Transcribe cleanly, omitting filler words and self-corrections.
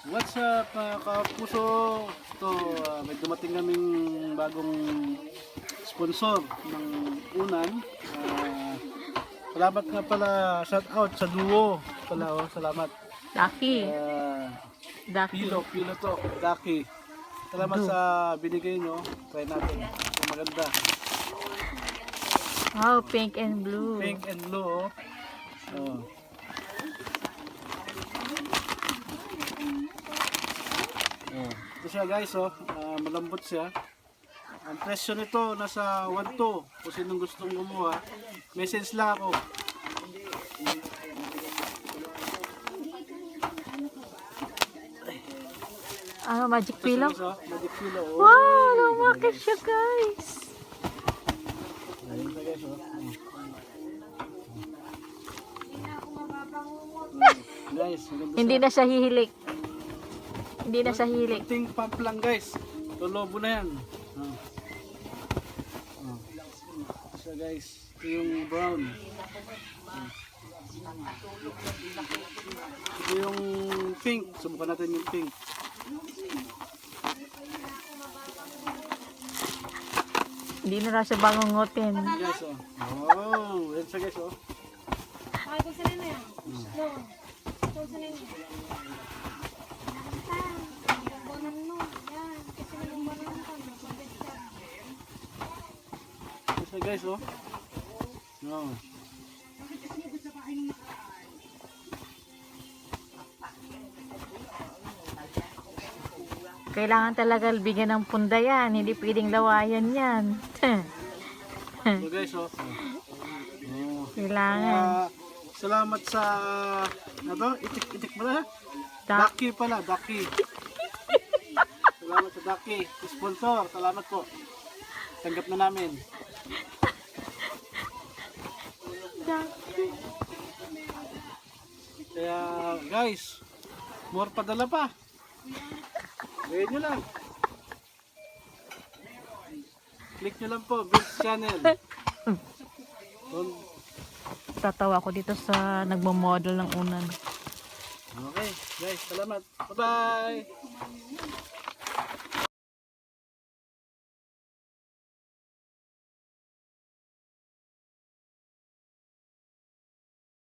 What's up mga kapuso? Ito, may dumating kaming bagong sponsor ng unan. Salamat nga pala, shout out sa duo pala, oh, salamat. Daki. Daki. Pilo to, Daki. Salamat sa binigay nyo, try natin. Maganda. Wow, pink and blue. Pink and blue, oh. Oh. Oh. Ito siya guys, oh. Malambot siya. Ang presyo nito nasa 1.2. Kung sinong gustong gumawa, message lang ako. Magic pillow? Guys, oh. Magic pillow. Oh. Wow, lumaki siya guys. Ayun siya guys, oh. Guys, Hindi na siya hihilik. Hindi na siya hihilik. Kunting pump lang guys. Lolobo na yan. So guys, ito yung brown. Ito yung pink. Subukan natin yung pink. Hindi na siya bangungutin. Guys, oh. Oh, yan siya guys, oh. Ay, kung saan na yan? No. Kung saan na yan? Bonan no. Yan. Kasi nagbonan ka. Napagod ka. Yan siya guys, oh. Oh. Kailangan talaga bigyan ng punda yan. Hindi pwedeng lawayan yan. So guys, oh. Oh. Kailangan. Salamat sa ano, itik pala. Da- Daki pala, Daki. Salamat sa Daki, sponsor. Salamat po. Tanggap na namin. Kaya guys, more padala pa. Gawin nyo lang. Click nyo lang po, Vince Channel. Tatawa ko dito sa nagmo-model ng unan. Okay, guys, salamat. Bye-bye.